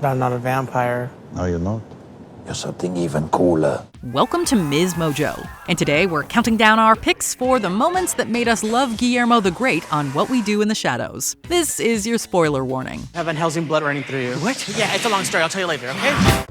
But I'm not a vampire. No, you're not. You're something even cooler. Welcome to MsMojo, and today we're counting down our picks for the moments that made us love Guillermo the Great on What We Do in the Shadows. This is your spoiler warning. I have Van Helsing blood running through you. What? Yeah, it's a long story. I'll tell you later, okay?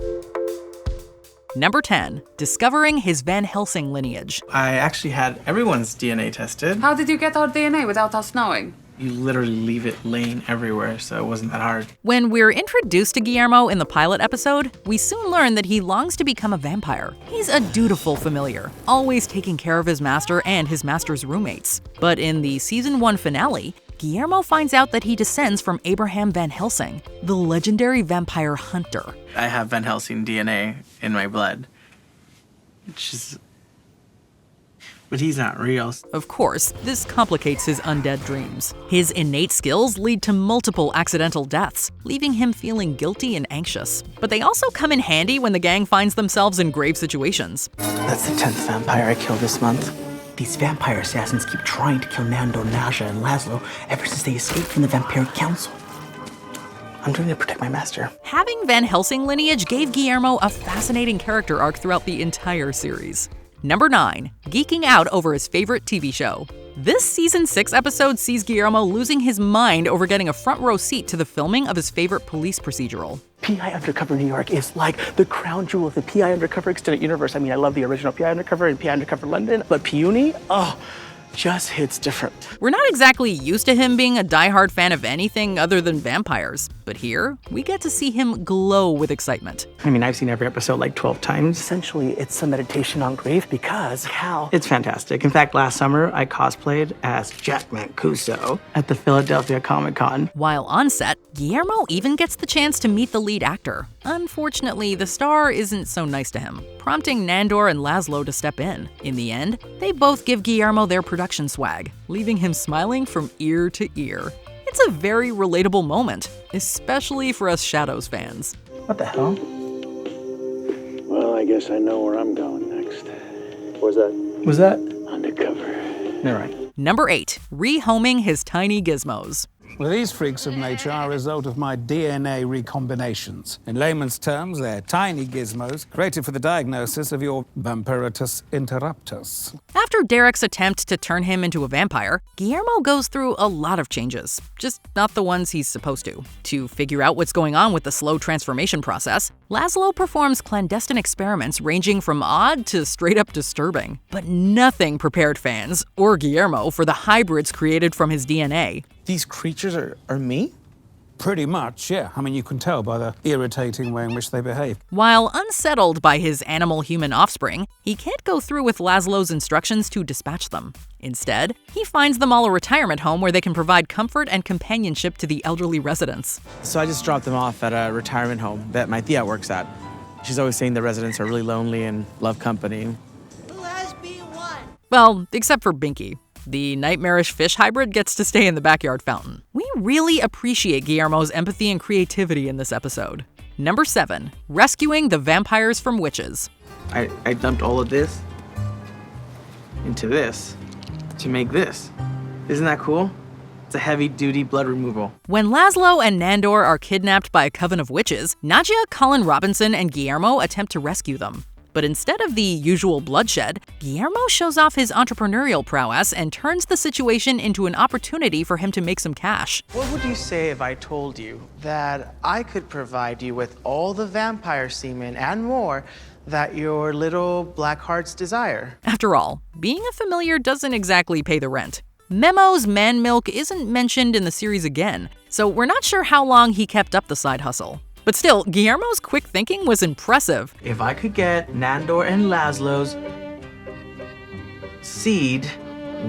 Number 10, discovering his Van Helsing lineage. I actually had everyone's DNA tested. How did you get our DNA without us knowing? You literally leave it laying everywhere, so it wasn't that hard. When we're introduced to Guillermo in the pilot episode, we soon learn that he longs to become a vampire. He's a dutiful familiar, always taking care of his master and his master's roommates. But in the season 1 finale, Guillermo finds out that he descends from Abraham Van Helsing, the legendary vampire hunter. I have Van Helsing DNA in my blood. But he's not real. Of course, this complicates his undead dreams. His innate skills lead to multiple accidental deaths, leaving him feeling guilty and anxious. But they also come in handy when the gang finds themselves in grave situations. That's the 10th vampire I killed this month. These vampire assassins keep trying to kill Nando, Naja, and Laszlo ever since they escaped from the Vampiric Council. I'm doing it to protect my master. Having Van Helsing lineage gave Guillermo a fascinating character arc throughout the entire series. Number 9, geeking out over his favorite TV show. This season 6 episode sees Guillermo losing his mind over getting a front row seat to the filming of his favorite police procedural. PI Undercover New York is like the crown jewel of the PI Undercover Extended Universe. I mean, I love the original PI Undercover and PI Undercover London, but Peony, just hits different. We're not exactly used to him being a diehard fan of anything other than vampires, but here, we get to see him glow with excitement. I mean, I've seen every episode like 12 times. Essentially, it's a meditation on grief because it's fantastic. In fact, last summer, I cosplayed as Jack Mancuso at the Philadelphia Comic Con. While on set, Guillermo even gets the chance to meet the lead actor. Unfortunately, the star isn't so nice to him, prompting Nandor and Laszlo to step in. In the end, they both give Guillermo their production swag, leaving him smiling from ear to ear. It's a very relatable moment, especially for us Shadows fans. What the hell? Well, I guess I know where I'm going next. Where's that? Was that? Undercover. All right. Number 8, rehoming his tiny gizmos. Well, these freaks of nature are a result of my DNA recombinations. In layman's terms, they're tiny gizmos created for the diagnosis of your vampiritus interruptus. After Derek's attempt to turn him into a vampire, Guillermo goes through a lot of changes, just not the ones he's supposed to. To figure out what's going on with the slow transformation process, Laszlo performs clandestine experiments ranging from odd to straight up disturbing. But nothing prepared fans, or Guillermo, for the hybrids created from his DNA. These creatures are me? Pretty much, yeah. I mean, you can tell by the irritating way in which they behave. While unsettled by his animal-human offspring, he can't go through with Laszlo's instructions to dispatch them. Instead, he finds them all a retirement home where they can provide comfort and companionship to the elderly residents. So I just dropped them off at a retirement home that my tia works at. She's always saying the residents are really lonely and love company. Who has B1? Well, except for Binky. The nightmarish fish hybrid gets to stay in the backyard fountain. We really appreciate Guillermo's empathy and creativity in this episode. Number 7, rescuing the vampires from witches. I dumped all of this into this to make this. Isn't that cool? It's a heavy-duty blood removal. When Laszlo and Nandor are kidnapped by a coven of witches, Nadia, Colin Robinson, and Guillermo attempt to rescue them. But instead of the usual bloodshed, Guillermo shows off his entrepreneurial prowess and turns the situation into an opportunity for him to make some cash. What would you say if I told you that I could provide you with all the vampire semen and more that your little black hearts desire? After all, being a familiar doesn't exactly pay the rent. Memo's man milk isn't mentioned in the series again, so we're not sure how long he kept up the side hustle. But still, Guillermo's quick thinking was impressive. If I could get Nandor and Laszlo's seed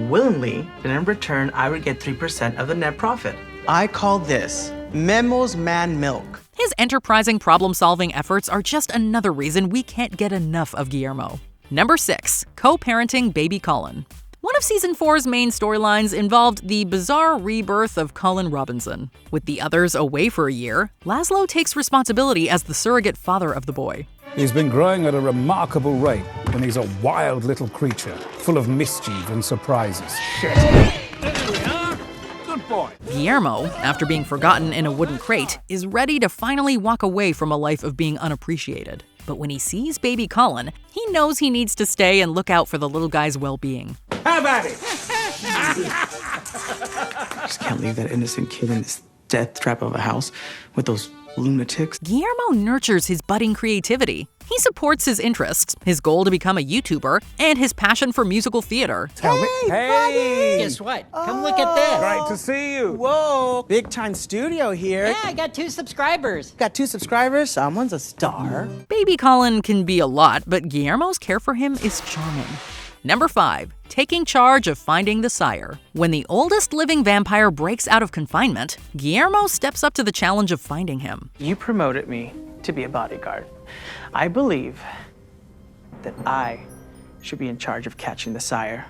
willingly, then in return, I would get 3% of the net profit. I call this Memo's man milk. His enterprising problem-solving efforts are just another reason we can't get enough of Guillermo. Number 6, co-parenting baby Colin. One of Season 4's main storylines involved the bizarre rebirth of Colin Robinson. With the others away for a year, Laszlo takes responsibility as the surrogate father of the boy. He's been growing at a remarkable rate, and he's a wild little creature, full of mischief and surprises. There we are. Good boy. Guillermo, after being forgotten in a wooden crate, is ready to finally walk away from a life of being unappreciated. But when he sees baby Colin, he knows he needs to stay and look out for the little guy's well-being. How about it? I just can't leave that innocent kid in this death trap of a house with those lunatics. Guillermo nurtures his budding creativity. He supports his interests, his goal to become a YouTuber, and his passion for musical theater. Hey! Guess what? Come look at this. Great to see you. Whoa, big time studio here. Yeah, I got 2 subscribers. Got 2 subscribers, someone's a star. Baby Colin can be a lot, but Guillermo's care for him is charming. Number 5, taking charge of finding the sire. When the oldest living vampire breaks out of confinement, Guillermo steps up to the challenge of finding him. You promoted me to be a bodyguard. I believe that I should be in charge of catching the sire.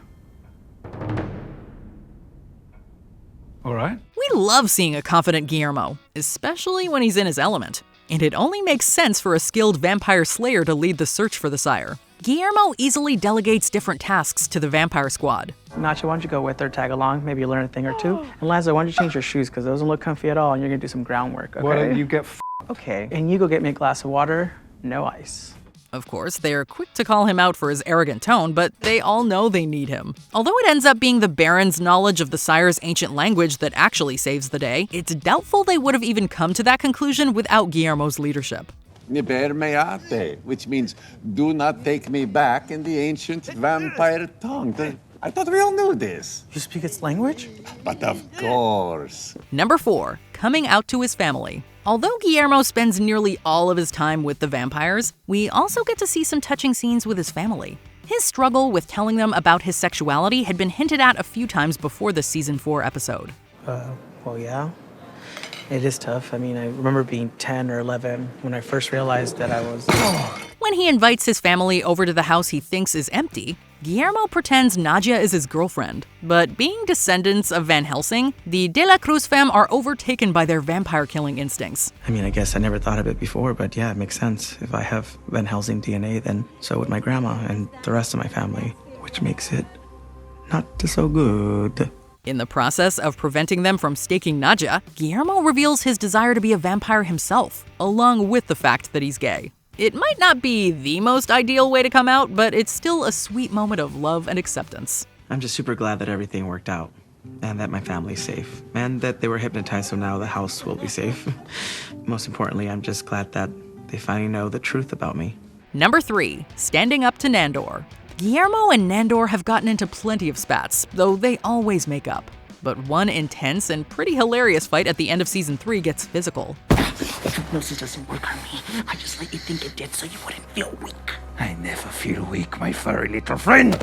All right. We love seeing a confident Guillermo, especially when he's in his element. And it only makes sense for a skilled vampire slayer to lead the search for the sire. Guillermo easily delegates different tasks to the vampire squad. Nacho, why don't you go with her, tag along, maybe you learn a thing or two. And Lazo, why don't you change your shoes, because those don't look comfy at all, and you're gonna do some groundwork, okay? Why don't you get Okay, and you go get me a glass of water, no ice. Of course, they're quick to call him out for his arrogant tone, but they all know they need him. Although it ends up being the Baron's knowledge of the sire's ancient language that actually saves the day, it's doubtful they would have even come to that conclusion without Guillermo's leadership. Niber meate, which means do not take me back in the ancient vampire tongue. I thought we all knew this. You speak its language? But of course. Number 4, coming out to his family. Although Guillermo spends nearly all of his time with the vampires, we also get to see some touching scenes with his family. His struggle with telling them about his sexuality had been hinted at a few times before the season 4 episode. Well, yeah. It is tough. I mean, I remember being 10 or 11 when I first realized that I was... When he invites his family over to the house he thinks is empty, Guillermo pretends Nadia is his girlfriend. But being descendants of Van Helsing, the De La Cruz fam are overtaken by their vampire-killing instincts. I mean, I guess I never thought of it before, but yeah, it makes sense. If I have Van Helsing DNA, then so would my grandma and the rest of my family, which makes it not so good. In the process of preventing them from staking Nadia, Guillermo reveals his desire to be a vampire himself, along with the fact that he's gay. It might not be the most ideal way to come out, but it's still a sweet moment of love and acceptance. I'm just super glad that everything worked out, and that my family's safe, and that they were hypnotized, so now the house will be safe. Most importantly, I'm just glad that they finally know the truth about me. Number 3, standing up to Nandor. Guillermo and Nandor have gotten into plenty of spats, though they always make up. But one intense and pretty hilarious fight at the end of Season 3 gets physical. Hypnosis doesn't work on me. I just let you think it did so you wouldn't feel weak. I never feel weak, my furry little friend.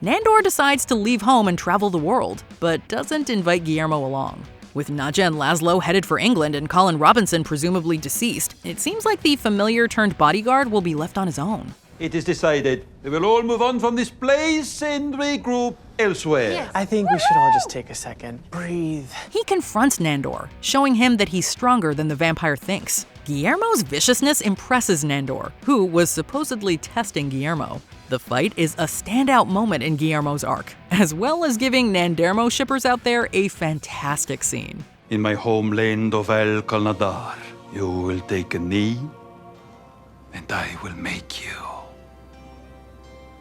Nandor decides to leave home and travel the world, but doesn't invite Guillermo along. With Nadia and Laszlo headed for England and Colin Robinson presumably deceased, it seems like the familiar-turned-bodyguard will be left on his own. It is decided. We will all move on from this place and regroup elsewhere. Yes. I think we should all just take a second. Breathe. He confronts Nandor, showing him that he's stronger than the vampire thinks. Guillermo's viciousness impresses Nandor, who was supposedly testing Guillermo. The fight is a standout moment in Guillermo's arc, as well as giving Nandermo shippers out there a fantastic scene. In my homeland of El Calnadar, you will take a knee, and I will make you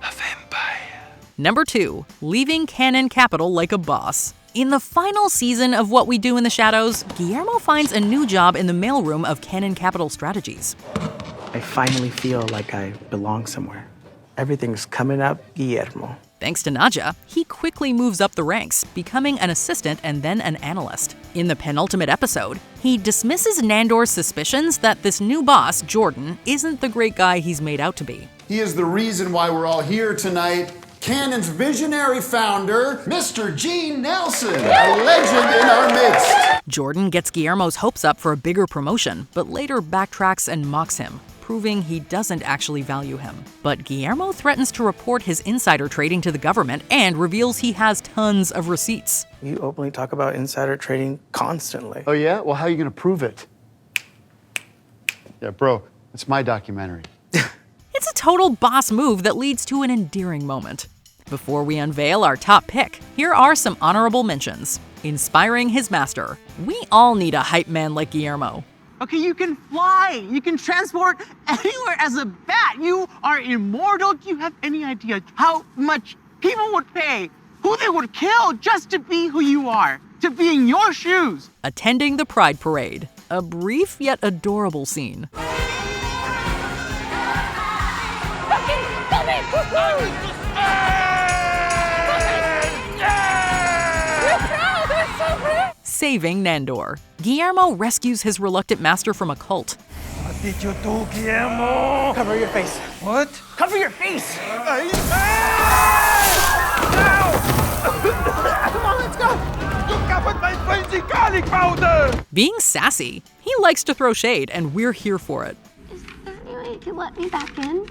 a vampire. Number 2, leaving Canon Capital like a boss. In the final season of What We Do in the Shadows, Guillermo finds a new job in the mailroom of Canon Capital Strategies. I finally feel like I belong somewhere. Everything's coming up, Guillermo. Thanks to Nadia, he quickly moves up the ranks, becoming an assistant and then an analyst. In the penultimate episode, he dismisses Nandor's suspicions that this new boss, Jordan, isn't the great guy he's made out to be. He is the reason why we're all here tonight. Canon's visionary founder, Mr. Gene Nelson, a legend in our midst. Jordan gets Guillermo's hopes up for a bigger promotion, but later backtracks and mocks him, proving he doesn't actually value him. But Guillermo threatens to report his insider trading to the government and reveals he has tons of receipts. You openly talk about insider trading constantly. Oh yeah? Well, how are you gonna prove it? Yeah, bro, it's my documentary. It's a total boss move that leads to an endearing moment. Before we unveil our top pick, here are some honorable mentions. inspiring his master. We all need a hype man like Guillermo. Okay, you can fly. You can transport anywhere as a bat. You are immortal. Do you have any idea how much people would pay, who they would kill just to be who you are, to be in your shoes? Attending the Pride Parade. A brief yet adorable scene. Saving Nandor. Guillermo rescues his reluctant master from a cult. What did you do, Guillermo? Cover your face. What? Cover your face. Come on, let's go. You covered my face in garlic powder! Being sassy, he likes to throw shade, and we're here for it. Is there any way you could let me back in?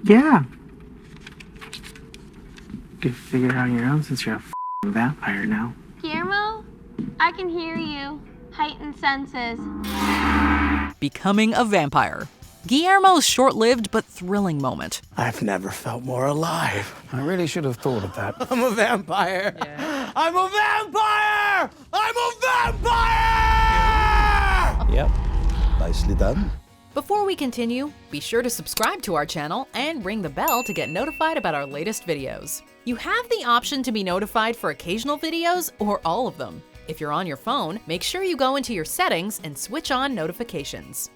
Yeah. You could figure it out on your own since you're a vampire now. Guillermo, I can hear you. Heightened senses. Becoming a vampire. Guillermo's short-lived but thrilling moment. I've never felt more alive. I really should have thought of that. I'm a vampire. Yeah. I'm a vampire! I'm a vampire! Yep. Nicely done. Before we continue, be sure to subscribe to our channel and ring the bell to get notified about our latest videos. You have the option to be notified for occasional videos or all of them. If you're on your phone, make sure you go into your settings and switch on notifications.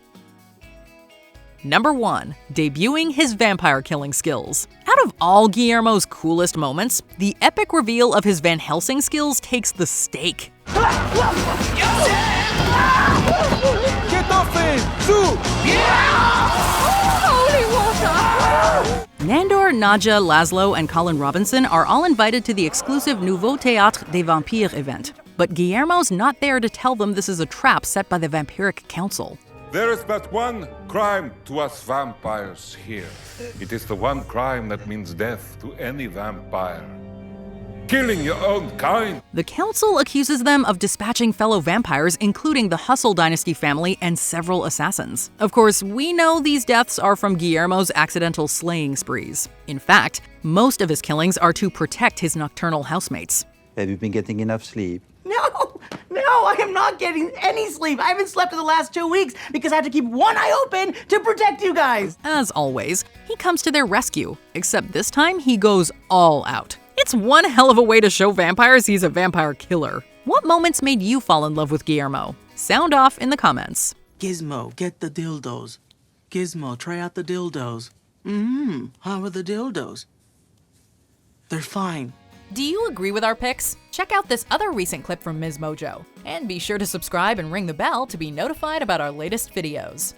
Number 1. Debuting his vampire killing skills. Out of all Guillermo's coolest moments, the epic reveal of his Van Helsing skills takes the stake. Get off him! Zoo! Holy water! Nandor, Nadja, Laszlo, and Colin Robinson are all invited to the exclusive Nouveau Théâtre des Vampires event. But Guillermo's not there to tell them this is a trap set by the Vampiric Council. There is but one crime to us vampires here. It is the one crime that means death to any vampire. Killing your own kind. The council accuses them of dispatching fellow vampires, including the Hustle dynasty family and several assassins. Of course, we know these deaths are from Guillermo's accidental slaying sprees. In fact, most of his killings are to protect his nocturnal housemates. Have you been getting enough sleep? No, I am not getting any sleep. I haven't slept in the last 2 weeks because I have to keep one eye open to protect you guys. As always, he comes to their rescue, except this time he goes all out. It's one hell of a way to show vampires he's a vampire killer. What moments made you fall in love with Guillermo? Sound off in the comments. Gizmo, get the dildos. Gizmo, try out the dildos. How are the dildos? They're fine. Do you agree with our picks? Check out this other recent clip from MsMojo. And be sure to subscribe and ring the bell to be notified about our latest videos.